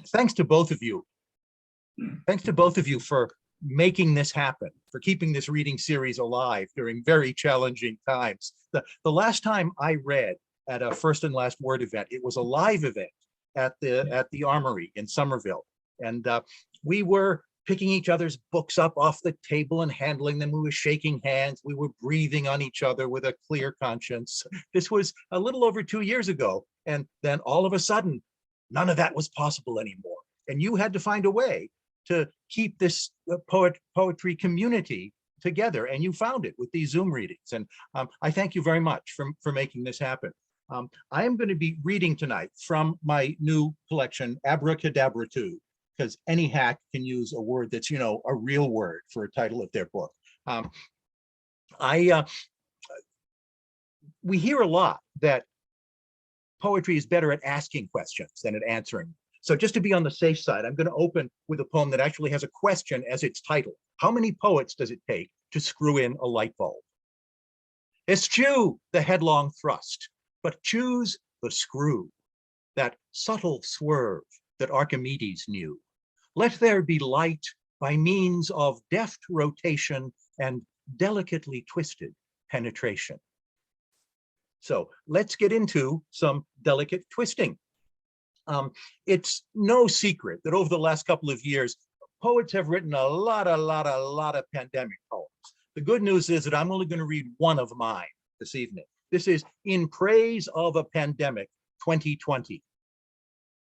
Thanks to both of you. Thanks to both of you for making this happen, for keeping this reading series alive during very challenging times. The last time I read at a First and Last Word event, it was a live event at the Armory in Somerville. And we were picking each other's books up off the table and handling them. We were shaking hands. We were breathing on each other with a clear conscience. This was a little over 2 years ago. And then all of a sudden, none of that was possible anymore. And you had to find a way to keep this poetry community together. And you found it with these Zoom readings. And I thank you very much for making this happen. I am going to be reading tonight from my new collection, Abracadratude, because any hack can use a word that's, you know, a real word for a title of their book. We hear a lot that poetry is better at asking questions than at answering. So just to be on the safe side, I'm going to open with a poem that actually has a question as its title. How many poets does it take to screw in a light bulb? Eschew the headlong thrust, but choose the screw, that subtle swerve that Archimedes knew. Let there be light by means of deft rotation and delicately twisted penetration. So let's get into some delicate twisting. It's no secret that over the last couple of years, poets have written a lot of pandemic poems. The good news is that I'm only going to read one of mine this evening. This is In Praise of a Pandemic 2020.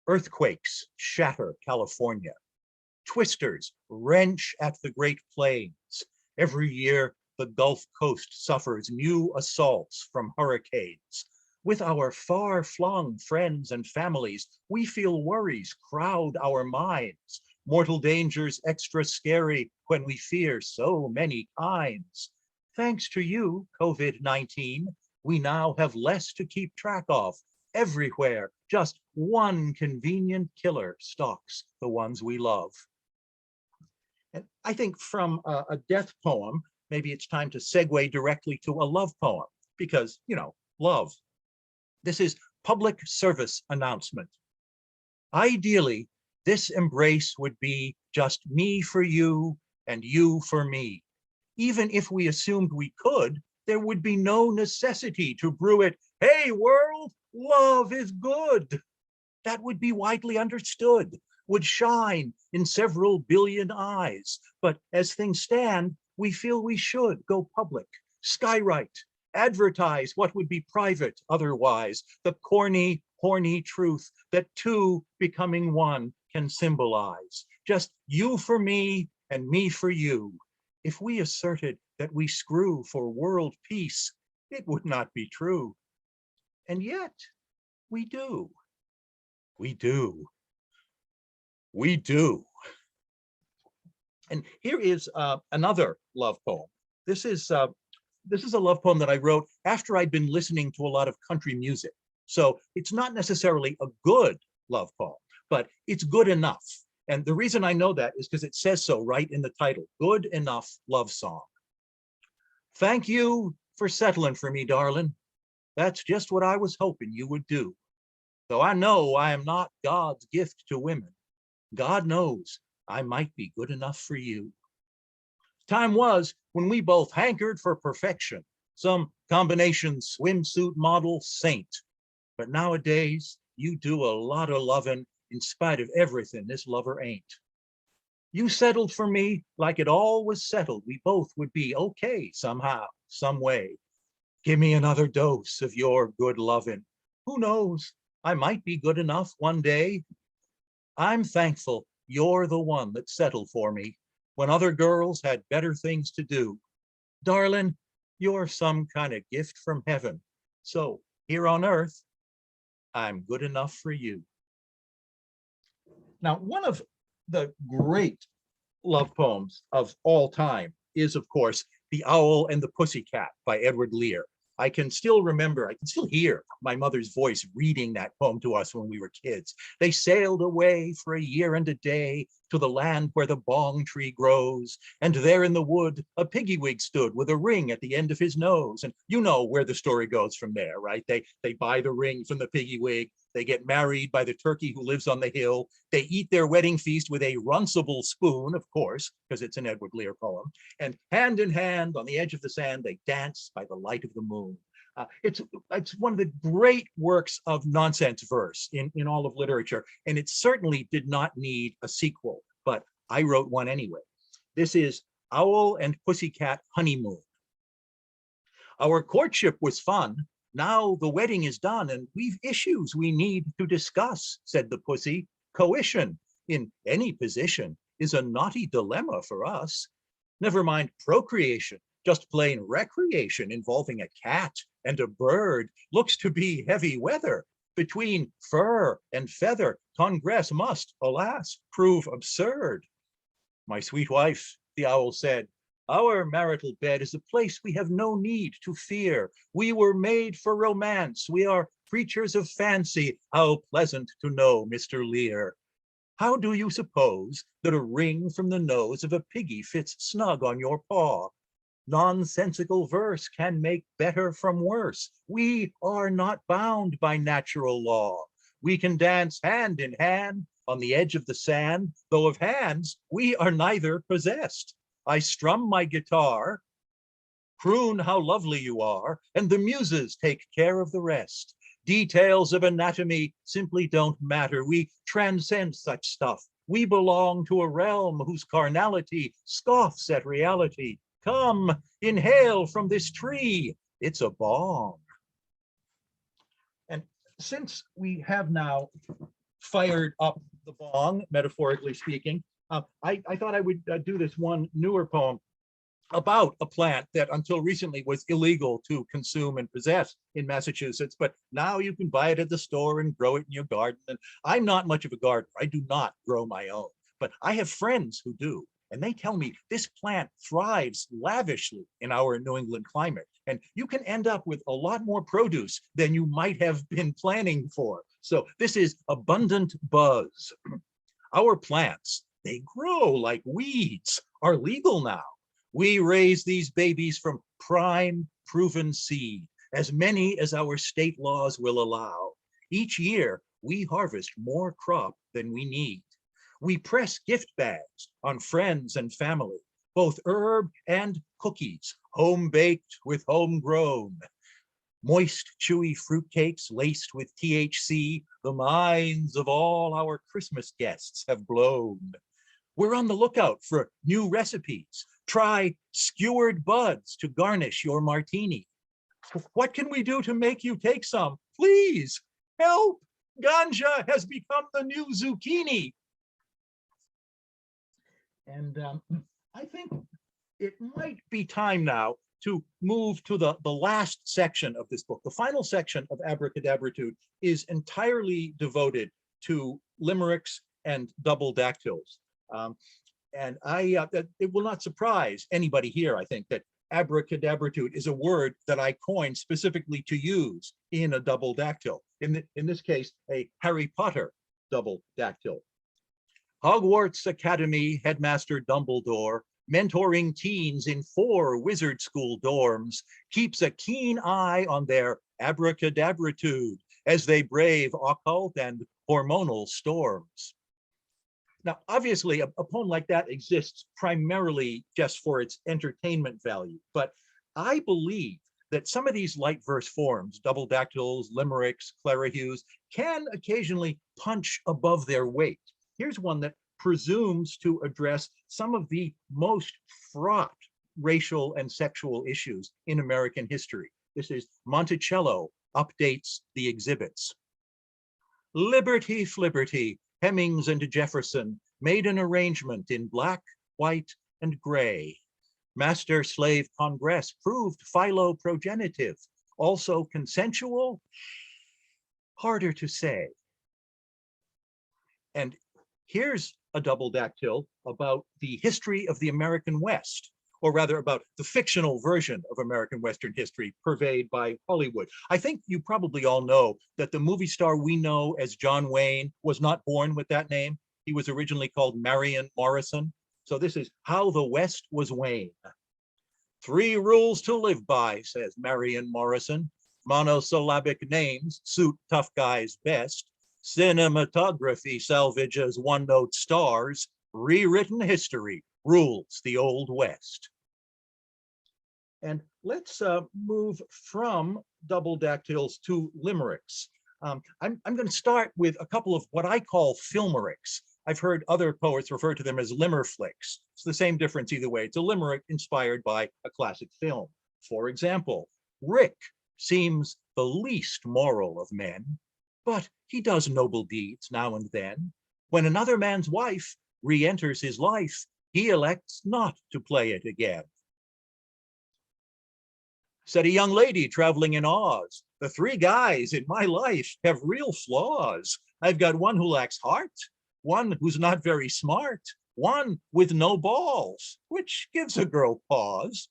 Earthquakes shatter California. Twisters wrench at the Great Plains. Every year, the Gulf Coast suffers new assaults from hurricanes. With our far-flung friends and families, we feel worries crowd our minds. Mortal dangers extra scary when we fear so many kinds. Thanks to you, COVID-19, we now have less to keep track of. Everywhere, just one convenient killer stalks the ones we love. And I think from a death poem, maybe it's time to segue directly to a love poem, because, you know, love. This is public service announcement. Ideally, this embrace would be just me for you and you for me. Even if we assumed we could, there would be no necessity to brew it, hey world, love is good. That would be widely understood, would shine in several billion eyes. But as things stand, we feel we should go public, skywrite, advertise what would be private otherwise, the corny, horny truth that two becoming one can symbolize. Just you for me and me for you. If we asserted that we screw for world peace, it would not be true. And yet, we do. We do. We do. And here is another love poem. This is a love poem that I wrote after I'd been listening to a lot of country music. So it's not necessarily a good love poem, but it's good enough. And the reason I know that is because it says so right in the title, Good Enough Love Song. Thank you for settling for me, darling. That's just what I was hoping you would do. Though I know I am not God's gift to women, God knows I might be good enough for you. Time was when we both hankered for perfection, some combination swimsuit model saint. But nowadays, you do a lot of loving in spite of everything this lover ain't. You settled for me like it all was settled. We both would be okay somehow, some way. Give me another dose of your good loving. Who knows, I might be good enough one day. I'm thankful you're the one that settled for me when other girls had better things to do. Darling, you're some kind of gift from heaven. So here on earth, I'm good enough for you. Now, one of the great love poems of all time is, of course, The Owl and the Pussycat by Edward Lear. I can still remember, I can still hear my mother's voice reading that poem to us when we were kids. They sailed away for a year and a day to the land where the bong tree grows. And there in the wood, a piggywig stood with a ring at the end of his nose. And you know where the story goes from there, right? They buy the ring from the piggywig. They get married by the turkey who lives on the hill. They eat their wedding feast with a runcible spoon, of course, because it's an Edward Lear poem. And hand in hand on the edge of the sand, they dance by the light of the moon. It's one of the great works of nonsense verse in all of literature, and it certainly did not need a sequel, but I wrote one anyway. This is Owl and Pussycat Honeymoon. Our courtship was fun. Now the wedding is done, and we've issues we need to discuss, said the pussy. Coition in any position is a knotty dilemma for us. Never mind procreation, just plain recreation involving a cat and a bird looks to be heavy weather. Between fur and feather, congress must, alas, prove absurd. My sweet wife, the owl said, our marital bed is a place we have no need to fear. We were made for romance. We are creatures of fancy. How pleasant to know Mr. Lear. How do you suppose that a ring from the nose of a piggy fits snug on your paw? Nonsensical verse can make better from worse. We are not bound by natural law. We can dance hand in hand on the edge of the sand, though of hands we are neither possessed. I strum my guitar, croon how lovely you are, and the muses take care of the rest. Details of anatomy simply don't matter. We transcend such stuff. We belong to a realm whose carnality scoffs at reality. Come, inhale from this tree. It's a bong. And since we have now fired up the bong, metaphorically speaking, I thought I would do this one newer poem about a plant that until recently was illegal to consume and possess in Massachusetts, but now you can buy it at the store and grow it in your garden. And I'm not much of a gardener. I do not grow my own, but I have friends who do. And they tell me this plant thrives lavishly in our New England climate. And you can end up with a lot more produce than you might have been planning for. So this is abundant buzz. Our plants, they grow like weeds, are legal now. We raise these babies from prime proven seed, as many as our state laws will allow. Each year, we harvest more crop than we need. We press gift bags on friends and family, both herb and cookies, home-baked with homegrown. Moist, chewy fruitcakes laced with THC, the minds of all our Christmas guests have blown. We're on the lookout for new recipes. Try skewered buds to garnish your martini. What can we do to make you take some? Please, help! Ganja has become the new zucchini. And I think it might be time now to move to the last section of this book. The final section of Abracadratude is entirely devoted to limericks and double dactyls. And it will not surprise anybody here, I think, that abracadabratude is a word that I coined specifically to use in a double dactyl. In this case, a Harry Potter double dactyl. Hogwarts Academy headmaster Dumbledore, mentoring teens in 4 wizard school dorms, keeps a keen eye on their abracadabratude as they brave occult and hormonal storms. Now, obviously, a poem like that exists primarily just for its entertainment value, but I believe that some of these light verse forms, double dactyls, limericks, clarihues, can occasionally punch above their weight. Here's one that presumes to address some of the most fraught racial and sexual issues in American history. This is Monticello updates the exhibits. Liberty, flibberty, Hemmings and Jefferson made an arrangement in black, white, and gray. Master-slave Congress proved philoprogenitive, also consensual, harder to say. And here's a double dactyl about the history of the American West, or rather about the fictional version of American Western history purveyed by Hollywood. I think you probably all know that the movie star we know as John Wayne was not born with that name. He was originally called Marion Morrison. So this is How the West Was Wayne. 3 rules to live by, says Marion Morrison. Monosyllabic names suit tough guys best. Cinematography salvages one-note stars. Rewritten history rules the Old West. And let's move from double dactyls to limericks. I'm going to start with a couple of what I call filmericks. I've heard other poets refer to them as limmerflicks. It's the same difference either way. It's a limerick inspired by a classic film. For example, Rick seems the least moral of men, but he does noble deeds now and then. When another man's wife re-enters his life, he elects not to play it again. Said a young lady traveling in Oz, the 3 guys in my life have real flaws. I've got one who lacks heart, one who's not very smart, one with no balls, which gives a girl pause.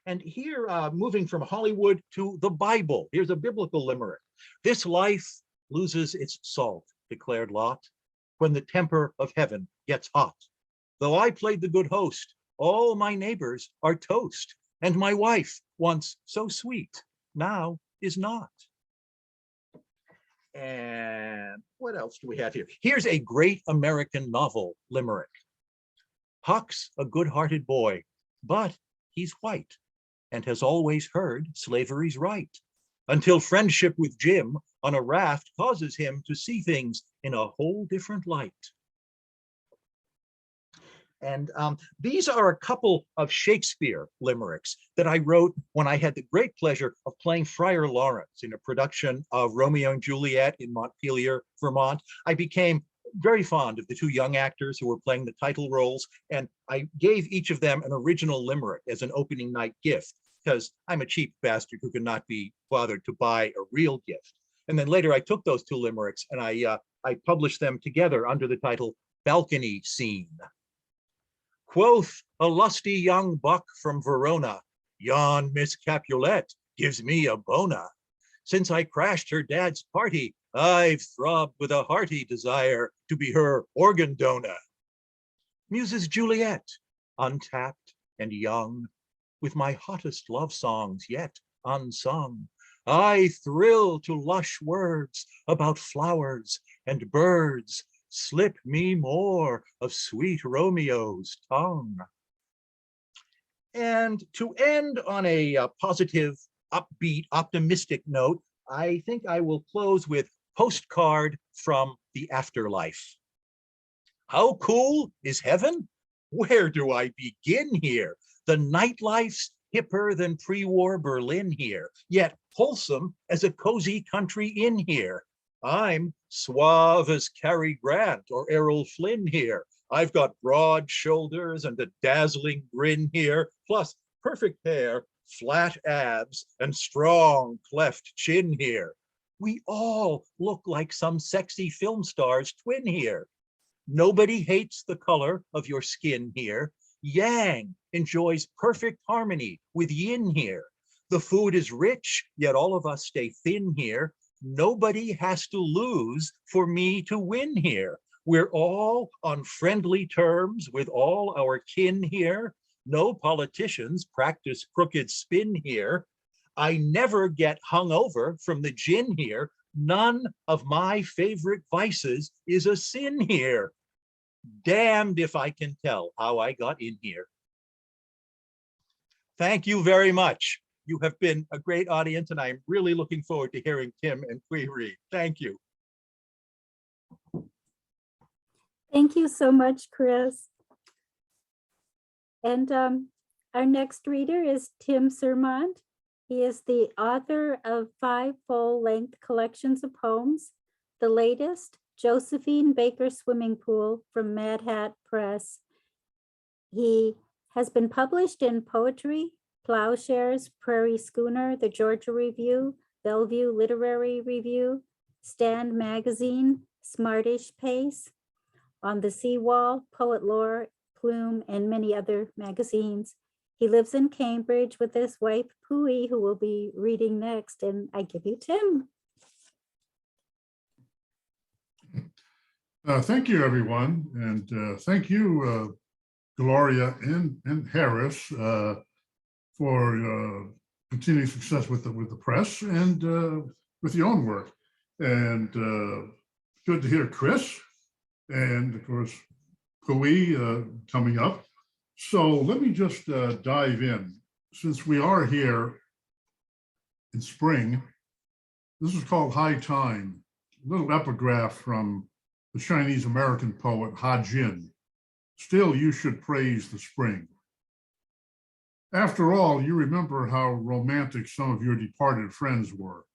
And here, moving from Hollywood to the Bible, here's a biblical limerick. This life loses its salt, declared Lot, when the temper of heaven gets hot. Though I played the good host, all my neighbors are toast, and my wife, once so sweet, now is not. And what else do we have here? Here's a great American novel limerick. Huck's a good-hearted boy, but he's white and has always heard slavery's right, until friendship with Jim on a raft causes him to see things in a whole different light. And these are a couple of Shakespeare limericks that I wrote when I had the great pleasure of playing Friar Lawrence in a production of Romeo and Juliet in Montpelier, Vermont. I became very fond of the 2 young actors who were playing the title roles, and I gave each of them an original limerick as an opening night gift, because I'm a cheap bastard who could not be bothered to buy a real gift. And then later I took those 2 limericks and I published them together under the title Balcony Scene. Quoth a lusty young buck from Verona, yon Miss Capulet gives me a bona. Since I crashed her dad's party, I've throbbed with a hearty desire to be her organ donor. Muses Juliet, untapped and young, with my hottest love songs yet unsung, I thrill to lush words about flowers and birds. Slip me more of sweet Romeo's tongue. And to end on a positive, upbeat, optimistic note, I think I will close with Postcard from the Afterlife. How cool is heaven? Where do I begin here? The nightlife's hipper than pre-war Berlin here, yet wholesome as a cozy country inn here. I'm suave as Cary Grant or Errol Flynn here. I've got broad shoulders and a dazzling grin here, plus perfect hair, flat abs, and strong cleft chin here. We all look like some sexy film star's twin here. Nobody hates the color of your skin here. Yang enjoys perfect harmony with yin here. The food is rich, yet all of us stay thin here. Nobody has to lose for me to win here. We're all on friendly terms with all our kin here. No politicians practice crooked spin here. I never get hung over from the gin here. None of my favorite vices is a sin here. Damned if I can tell how I got in here. Thank you very much. You have been a great audience, and I'm really looking forward to hearing Tim and Pui read. Thank you. Thank you so much, Chris. And our next reader is Tim Suermondt. He is the author of 5 full-length collections of poems. The latest, Josephine Baker Swimming Pool from MadHat Press. He has been published in Poetry, Ploughshares, Prairie Schooner, the Georgia Review, Bellevue Literary Review, Stand Magazine, Smartish Pace, on the Seawall, Poet Lore, Plume, and many other magazines. He lives in Cambridge with his wife, Pui, who will be reading next, and I give you Tim. Thank you, everyone, and thank you, Gloria and Harris, for continuing success with the press and with your own work. And good to hear Chris, and of course Pui coming up. So let me just dive in. Since we are here in spring, this is called High Time, a little epigraph from the Chinese American poet Ha Jin. Still, you should praise the spring. After all, you remember how romantic some of your departed friends were.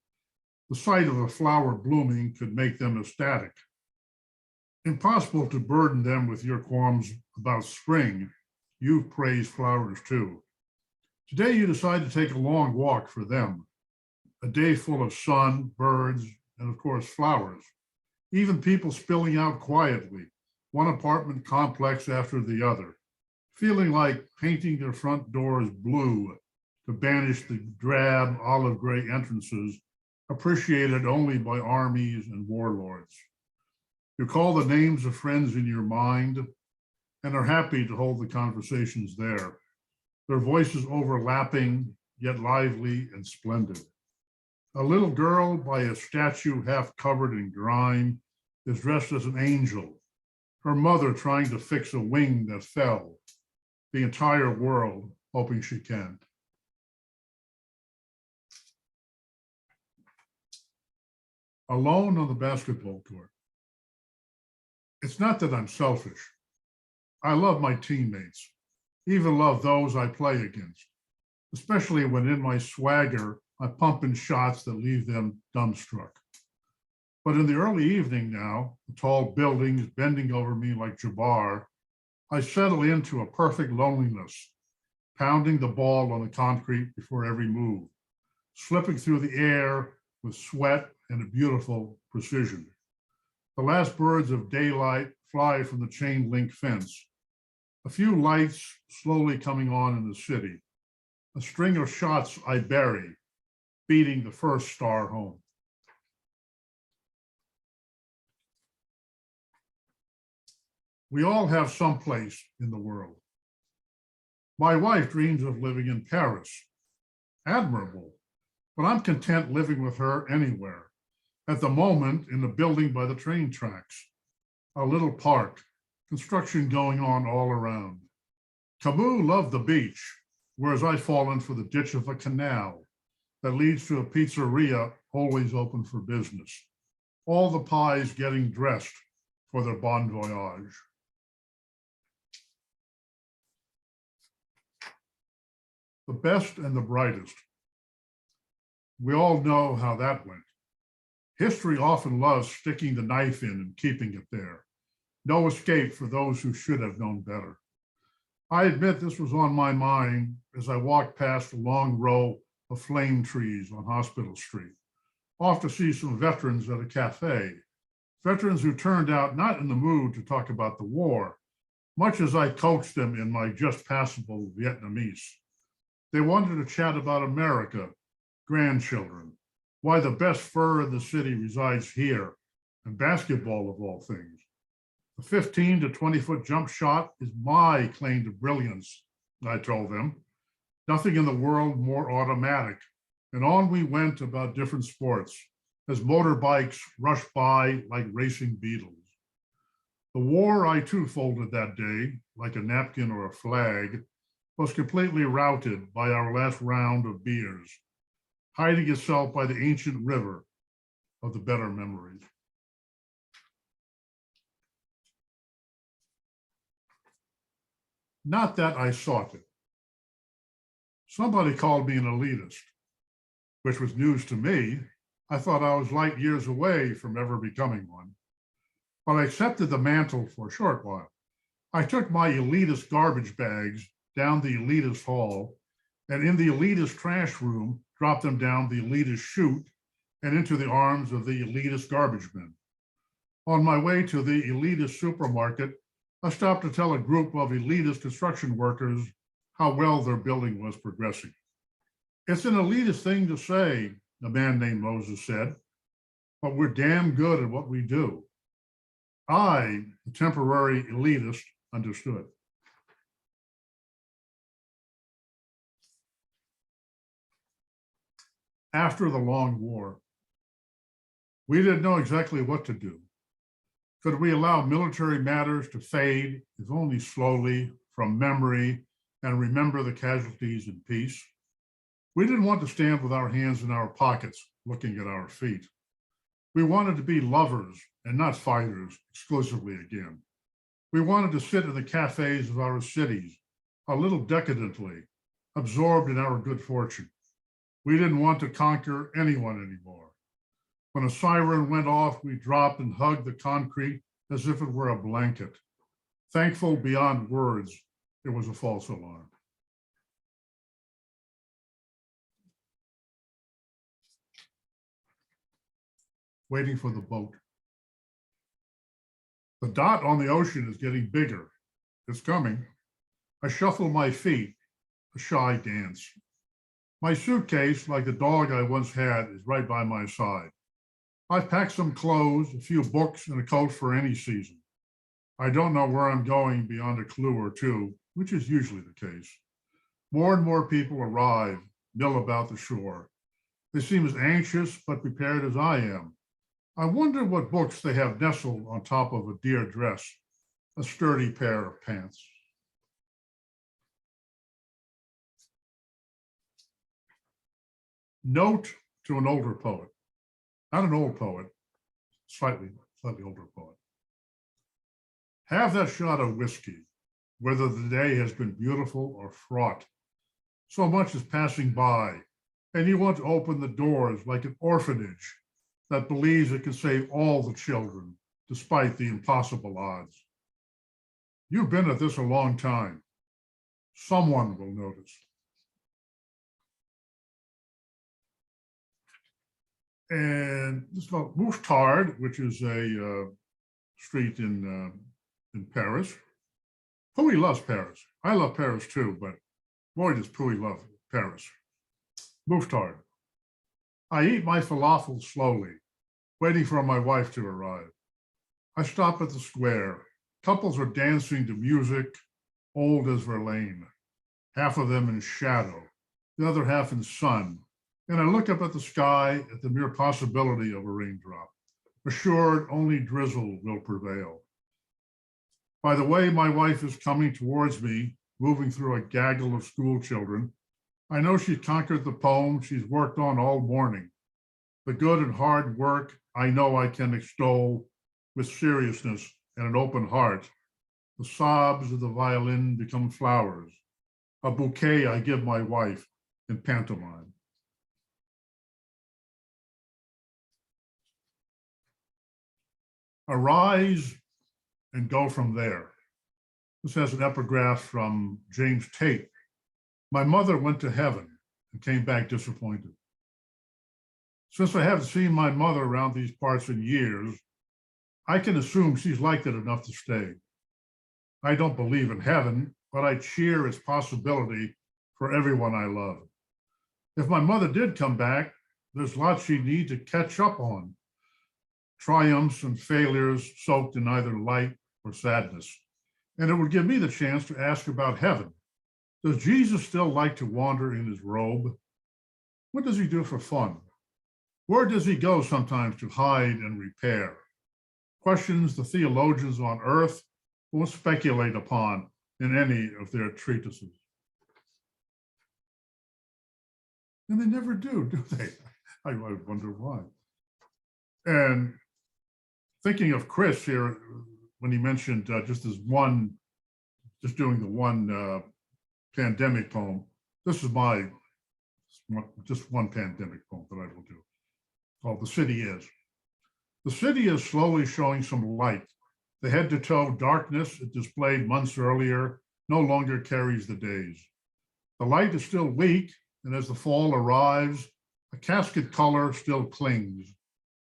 The sight of a flower blooming could make them ecstatic. Impossible to burden them with your qualms about spring. You've praised flowers too. Today, you decide to take a long walk for them. A day full of sun, birds, and of course, flowers. Even people spilling out quietly, one apartment complex after the other, feeling like painting their front doors blue to banish the drab olive gray entrances appreciated only by armies and warlords. You call the names of friends in your mind and are happy to hold the conversations there, their voices overlapping, yet lively and splendid. A little girl by a statue half covered in grime is dressed as an angel, her mother trying to fix a wing that fell, the entire world hoping she can. Alone on the basketball court. It's not that I'm selfish. I love my teammates, even love those I play against, especially when in my swagger, I pump in shots that leave them dumbstruck. But in the early evening now, the tall buildings bending over me like Jabbar, I settle into a perfect loneliness, pounding the ball on the concrete before every move, slipping through the air with sweat and a beautiful precision. The last birds of daylight fly from the chain link fence. A few lights slowly coming on in the city. A string of shots I bury, beating the first star home. We all have some place in the world. My wife dreams of living in Paris. Admirable, but I'm content living with her anywhere. At the moment, in a building by the train tracks, a little park, construction going on all around. Camus loved the beach, whereas I've fallen for the ditch of a canal that leads to a pizzeria always open for business. All the pies getting dressed for their bon voyage. The best and the brightest. We all know how that went. History often loves sticking the knife in and keeping it there. No escape for those who should have known better. I admit this was on my mind as I walked past a long row of flame trees on Hospital Street, off to see some veterans at a cafe, veterans who turned out not in the mood to talk about the war, much as I coached them in my just passable Vietnamese. They wanted to chat about America, grandchildren, why the best fur in the city resides here, and basketball of all things. The 15 to 20-foot jump shot is my claim to brilliance, I told them. Nothing in the world more automatic. And on we went about different sports as motorbikes rushed by like racing beetles. The war I too folded that day, like a napkin or a flag, was completely routed by our last round of beers, hiding itself by the ancient river of the better memories. Not that I sought it. Somebody called me an elitist, which was news to me. I thought I was light years away from ever becoming one. But I accepted the mantle for a short while. I took my elitist garbage bags down the elitist hall, and in the elitist trash room, dropped them down the elitist chute and into the arms of the elitist garbage men. On my way to the elitist supermarket, I stopped to tell a group of elitist construction workers how well their building was progressing. It's an elitist thing to say, a man named Moses said, but we're damn good at what we do. I, the temporary elitist, understood. After the long war, we didn't know exactly what to do. Could we allow military matters to fade, if only slowly, from memory and remember the casualties in peace? We didn't want to stand with our hands in our pockets, looking at our feet. We wanted to be lovers and not fighters exclusively again. We wanted to sit in the cafes of our cities, a little decadently, absorbed in our good fortune. We didn't want to conquer anyone anymore. When a siren went off, we dropped and hugged the concrete as if it were a blanket. Thankful beyond words, it was a false alarm. Waiting for the boat. The dot on the ocean is getting bigger. It's coming. I shuffle my feet, a shy dance. My suitcase, like the dog I once had, is right by my side. I've packed some clothes, a few books, and a coat for any season. I don't know where I'm going beyond a clue or two, which is usually the case. More and more people arrive, mill about the shore. They seem as anxious but prepared as I am. I wonder what books they have nestled on top of a dear dress, a sturdy pair of pants. Note to an older poet, not an old poet, slightly older poet. Have that shot of whiskey, whether the day has been beautiful or fraught. So much is passing by, and you want to open the doors like an orphanage that believes it can save all the children, despite the impossible odds. You've been at this a long time. Someone will notice. And this is called Mouffetard, which is a street in Paris. Pui loves Paris. I love Paris too, but boy, does Pui love Paris. Mouffetard. I eat my falafel slowly, waiting for my wife to arrive. I stop at the square. Couples are dancing to music, old as Verlaine, half of them in shadow, the other half in sun. And I look up at the sky at the mere possibility of a raindrop, assured only drizzle will prevail. By the way, my wife is coming towards me, moving through a gaggle of school children. I know she's conquered the poem she's worked on all morning. The good and hard work I know I can extol with seriousness and an open heart. The sobs of the violin become flowers, a bouquet I give my wife in pantomime. Arise and go from there. This has an epigraph from James Tate. My mother went to heaven and came back disappointed. Since I haven't seen my mother around these parts in years, I can assume she's liked it enough to stay. I don't believe in heaven, but I cheer its possibility for everyone I love. If my mother did come back, there's lots she'd need to catch up on. Triumphs and failures soaked in either light or sadness. And it would give me the chance to ask about heaven. Does Jesus still like to wander in his robe? What does he do for fun? Where does he go sometimes to hide and repair? Questions the theologians on earth won't speculate upon in any of their treatises. And they never do they? I wonder why. And thinking of Chris here, when he mentioned just doing the one pandemic poem, this is just one pandemic poem that I will do, called The City Is. The city is slowly showing some light. The head-to-toe darkness it displayed months earlier no longer carries the days. The light is still weak, and as the fall arrives, a casket color still clings,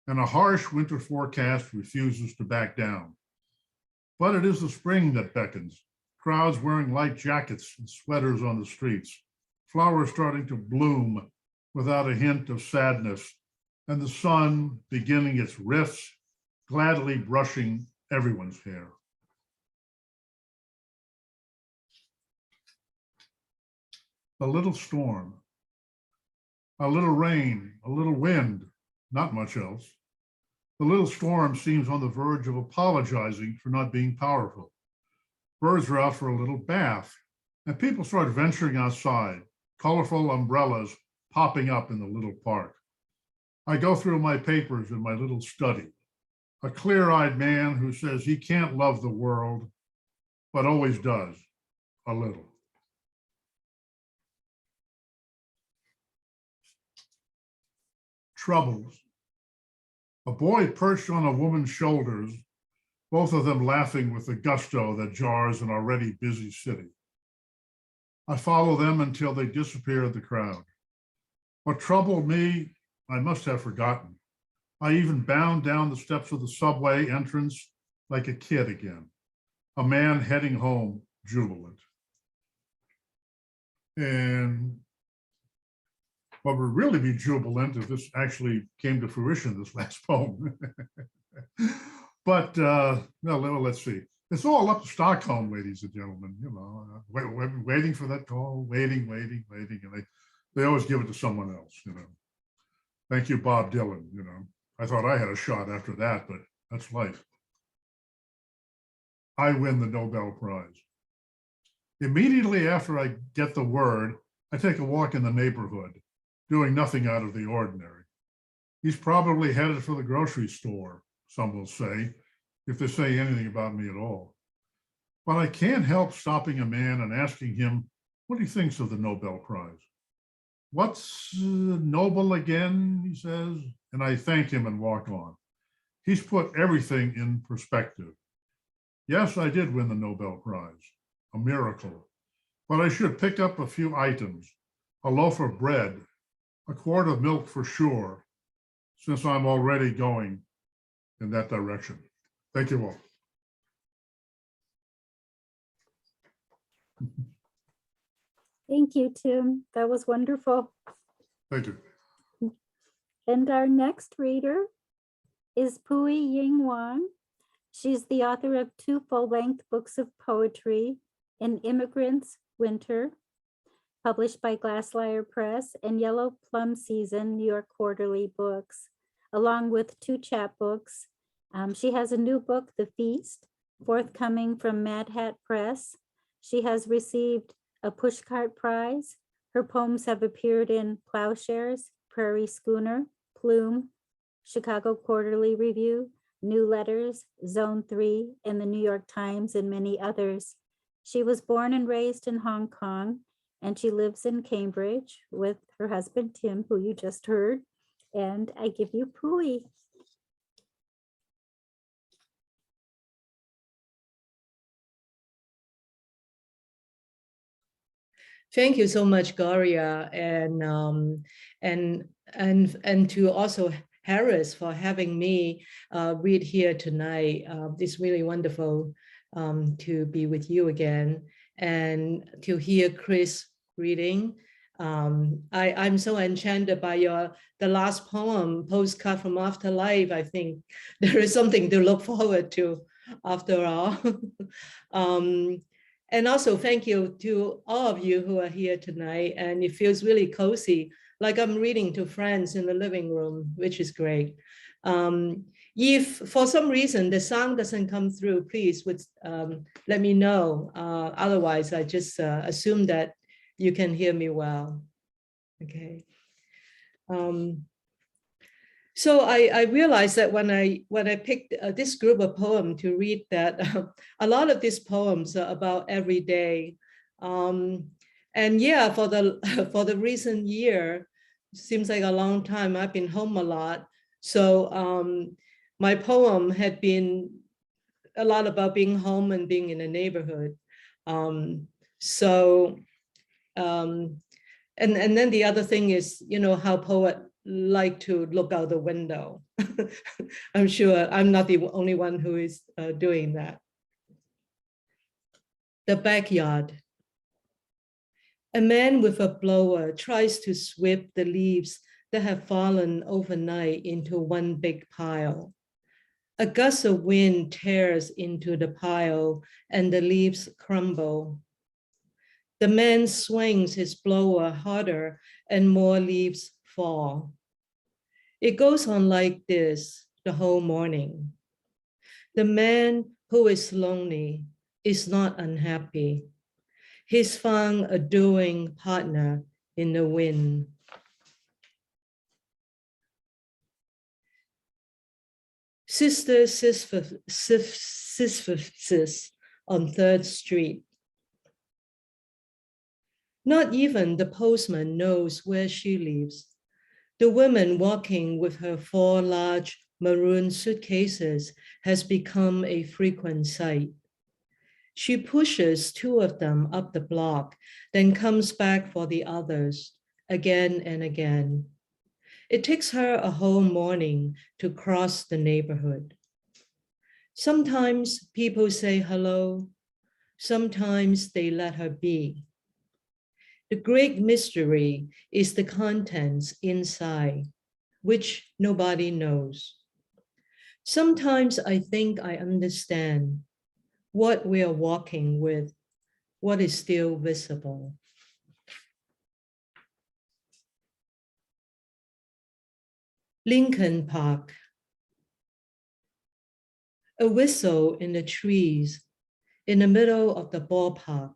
and a harsh winter forecast refuses to back down. But it is the spring that beckons, crowds wearing light jackets and sweaters on the streets, flowers starting to bloom without a hint of sadness, and the sun beginning its rifts, gladly brushing everyone's hair. A little storm, a little rain, a little wind, not much else. The little storm seems on the verge of apologizing for not being powerful. Birds are out for a little bath, and people start venturing outside, colorful umbrellas popping up in the little park. I go through my papers in my little study. A clear-eyed man who says he can't love the world, but always does, a little. Troubles. A boy perched on a woman's shoulders, both of them laughing with the gusto that jars an already busy city. I follow them until they disappear in the crowd. What troubled me, I must have forgotten. I even bound down the steps of the subway entrance like a kid again, a man heading home jubilant. And what would really be jubilant if this actually came to fruition, this last poem. But well, let's see. It's all up to Stockholm, ladies and gentlemen. You know, waiting for that call, waiting, and they always give it to someone else. You know, thank you, Bob Dylan. You know, I thought I had a shot after that, but that's life. I win the Nobel Prize. Immediately after I get the word, I take a walk in the neighborhood, doing nothing out of the ordinary. He's probably headed for the grocery store, some will say, if they say anything about me at all. But I can't help stopping a man and asking him what he thinks of the Nobel Prize. What's Nobel again, he says, and I thank him and walk on. He's put everything in perspective. Yes, I did win the Nobel Prize, a miracle, but I should pick up a few items, a loaf of bread, a quart of milk for sure, since I'm already going in that direction. Thank you all. Thank you, Tim. That was wonderful. Thank you. And our next reader is Pui Ying Wong. She's the author of 2 full-length books of poetry, An Immigrant's Winter, published by Glassliar Press, and Yellow Plum Season, New York Quarterly Books, along with 2 chapbooks. She has a new book, The Feast, forthcoming from MadHat Press. She has received a Pushcart Prize. Her poems have appeared in Ploughshares, Prairie Schooner, Plume, Chicago Quarterly Review, New Letters, Zone 3, and the New York Times, and many others. She was born and raised in Hong Kong, and she lives in Cambridge with her husband, Tim, who you just heard. And I give you Pui. Thank you so much, Gloria, and to also Harris for having me read here tonight. It's really wonderful to be with you again and to hear Chris reading. I'm so enchanted by the last poem, Postcard from Afterlife. I think there is something to look forward to after all. And also thank you to all of you who are here tonight. And it feels really cozy, like I'm reading to friends in the living room, which is great. If for some reason the sound doesn't come through, please let me know. Otherwise, I just assume that you can hear me well. Okay. So I realized that when I picked this group of poems to read, that a lot of these poems are about every day, and yeah, for the recent year, seems like a long time. I've been home a lot, so my poem had been a lot about being home and being in a neighborhood. And then the other thing is, you know, how poets like to look out the window. I'm sure I'm not the only one who is doing that. The backyard. A man with a blower tries to sweep the leaves that have fallen overnight into one big pile. A gust of wind tears into the pile and the leaves crumble. The man swings his blower harder and more leaves fall. It goes on like this the whole morning. The man who is lonely is not unhappy. He's found a doing partner in the wind. Sister Sisyphus on 3rd Street. Not even the postman knows where she lives. The woman walking with her 4 large maroon suitcases has become a frequent sight. She pushes 2 of them up the block, then comes back for the others again and again. It takes her a whole morning to cross the neighborhood. Sometimes people say hello, sometimes they let her be. The great mystery is the contents inside, which nobody knows. Sometimes I think I understand what we are walking with, what is still visible. Lincoln Park. A whistle in the trees in the middle of the ballpark.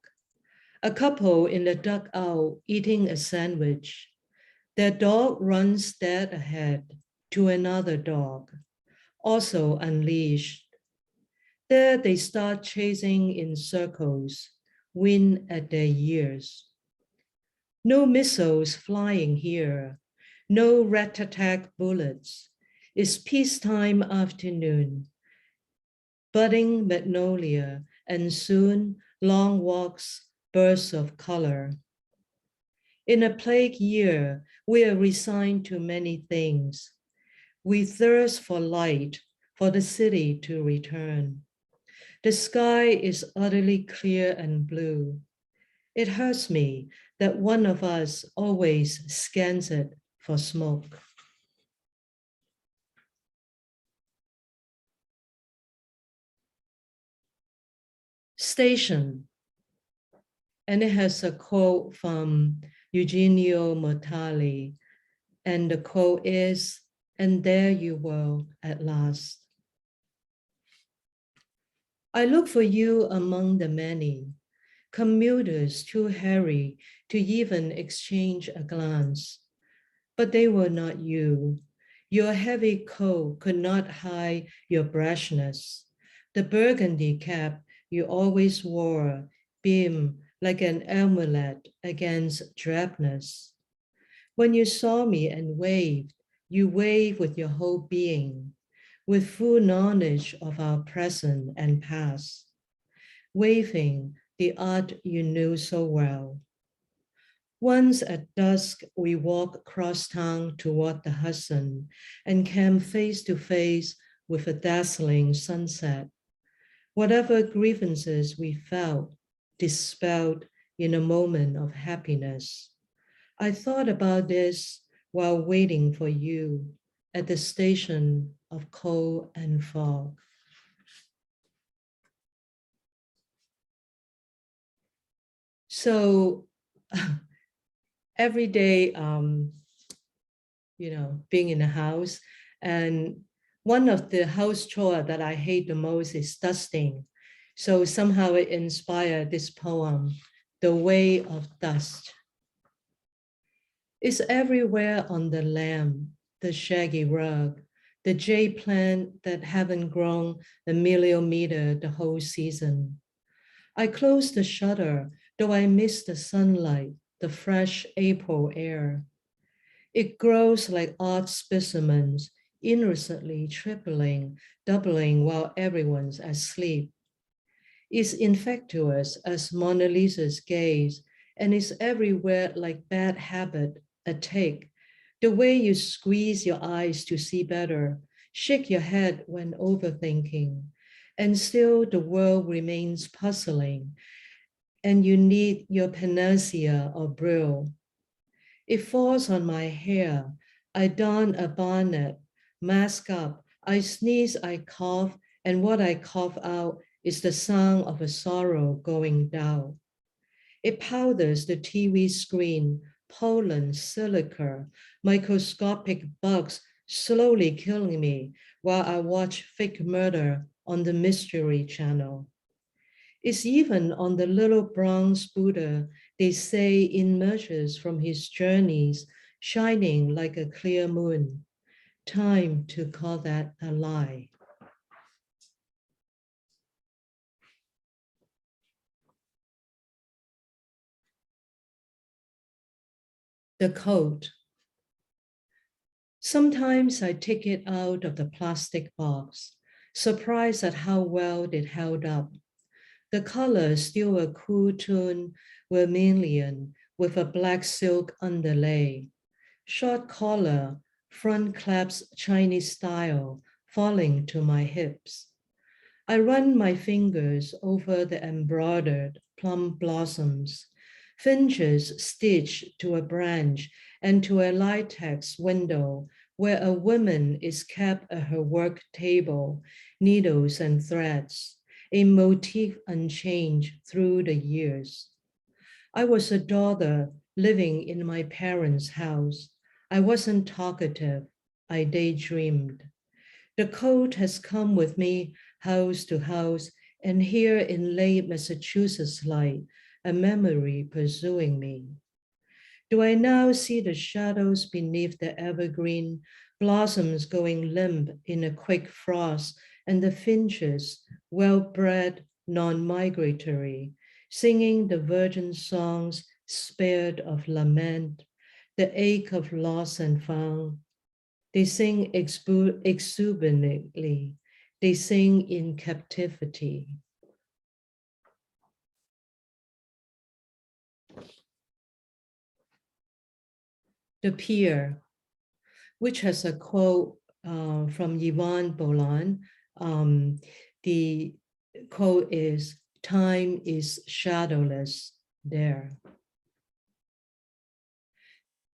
A couple in the dugout eating a sandwich. Their dog runs dead ahead to another dog, also unleashed. There they start chasing in circles, wind at their ears. No missiles flying here, no rat-a-tat bullets. It's peacetime afternoon. Budding magnolia, and soon long walks, bursts of color. In a plague year, we are resigned to many things. We thirst for light, for the city to return. The sky is utterly clear and blue. It hurts me that one of us always scans it for smoke. Station. And it has a quote from Eugenio Montale. And the quote is, "And there you were at last." I look for you among the many, commuters too hairy to even exchange a glance. But they were not you. Your heavy coat could not hide your brashness. The burgundy cap you always wore beamed like an amulet against drabness. When you saw me and waved, you waved with your whole being, with full knowledge of our present and past, waving the art you knew so well. Once at dusk, we walked across town toward the Hudson and came face to face with a dazzling sunset. Whatever grievances we felt, dispelled in a moment of happiness. I thought about this while waiting for you at the station of cold and fog. So every day, being in the house, and one of the house chores that I hate the most is dusting. So somehow it inspired this poem, The Way of Dust. It's everywhere on the lamp, the shaggy rug, the jade plant that haven't grown a millimeter the whole season. I close the shutter, though I miss the sunlight, the fresh April air. It grows like odd specimens, innocently tripling, doubling while everyone's asleep. It's infectious as Mona Lisa's gaze, and it's everywhere like bad habit, a tick. The way you squeeze your eyes to see better, shake your head when overthinking, and still the world remains puzzling, and you need your panacea or brill. It falls on my hair. I don a bonnet, mask up. I sneeze, I cough, and what I cough out is the sound of a sorrow going down. It powders the TV screen, pollen, silica, microscopic bugs slowly killing me while I watch fake murder on the Mystery Channel. It's even on the little bronze Buddha they say emerges from his journeys, shining like a clear moon. Time to call that a lie. The coat. Sometimes I take it out of the plastic box, surprised at how well it held up. The color is still a cool tone vermilion with a black silk underlay. Short collar, front claps Chinese style, falling to my hips. I run my fingers over the embroidered plum blossoms, finches stitched to a branch and to a latex window where a woman is kept at her work table, needles and threads, a motif unchanged through the years. I was a daughter living in my parents' house. I wasn't talkative, I daydreamed. The coat has come with me house to house, and here in late Massachusetts light, a memory pursuing me. Do I now see the shadows beneath the evergreen, blossoms going limp in a quick frost, and the finches, well-bred, non-migratory, singing the virgin songs spared of lament, the ache of loss and found. They sing exuberantly, they sing in captivity. The Pier, which has a quote from Yvonne Bolan. The quote is, "Time is shadowless there."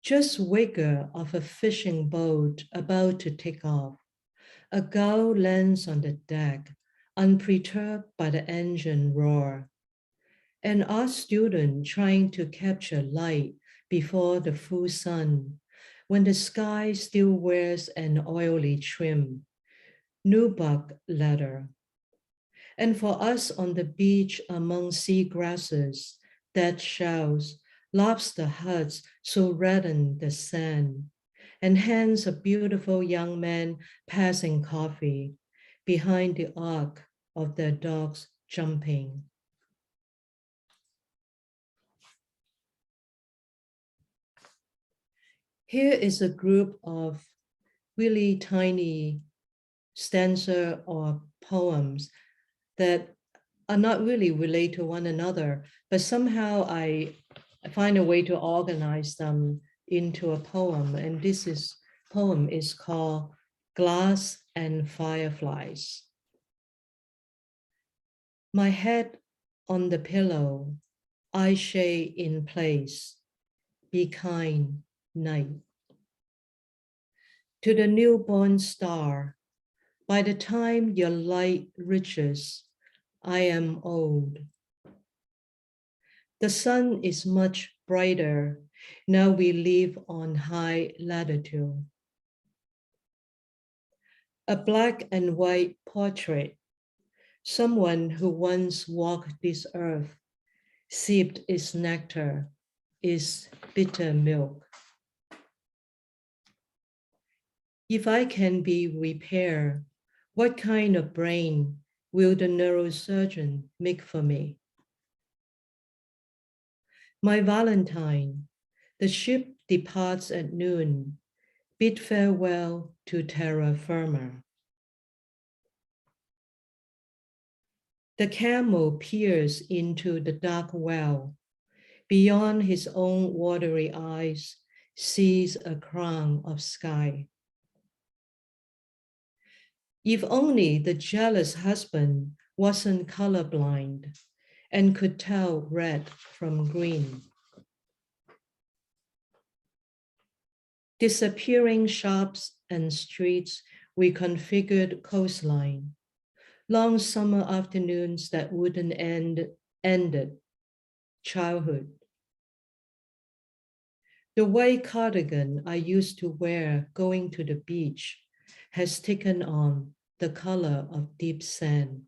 Just wiggle of a fishing boat about to take off. A gull lands on the deck, unperturbed by the engine roar. An art student trying to capture light before the full sun, when the sky still wears an oily trim, nubuck leather. And for us on the beach among sea grasses, dead shells, lobster huts so redden the sand, and hands a beautiful young man passing coffee behind the arc of their dogs jumping. Here is a group of really tiny stanza or poems that are not really related to one another, but somehow I find a way to organize them into a poem. And poem is called Glass and Fireflies. My head on the pillow, eye shade in place, be kind, night. To the newborn star, by the time your light reaches, I am old. The sun is much brighter now we live on high latitude. A black and white portrait, someone who once walked this earth, sipped its nectar, its bitter milk. If I can be repaired, what kind of brain will the neurosurgeon make for me? My Valentine, the ship departs at noon, bid farewell to terra firma. The camel peers into the dark well, beyond his own watery eyes, sees a crown of sky. If only the jealous husband wasn't colorblind and could tell red from green. Disappearing shops and streets reconfigured coastline, long summer afternoons that wouldn't ended, childhood. The white cardigan I used to wear going to the beach has taken on the color of deep sand.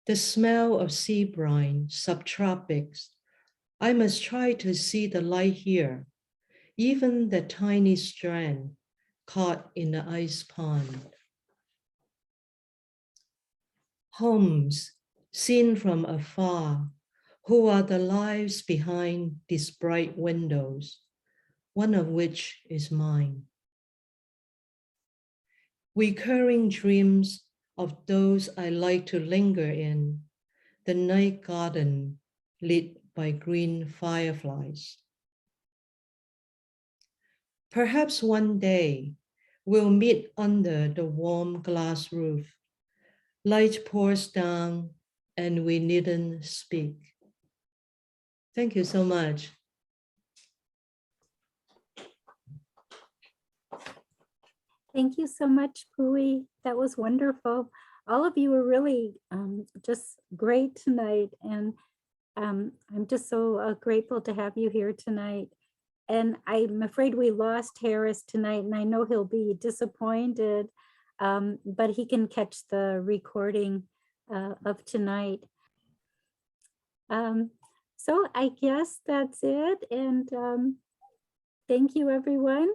The smell of sea brine, subtropics. I must try to see the light here, even the tiny strand caught in the ice pond. Homes seen from afar, who are the lives behind these bright windows, one of which is mine. Recurring dreams of those I like to linger in, the night garden lit by green fireflies. Perhaps one day we'll meet under the warm glass roof. Light pours down and we needn't speak. Thank you so much. Thank you so much, Pui. That was wonderful. All of you were really just great tonight. And I'm just so grateful to have you here tonight. And I'm afraid we lost Harris tonight, and I know he'll be disappointed, but he can catch the recording of tonight. So I guess that's it. And thank you, everyone.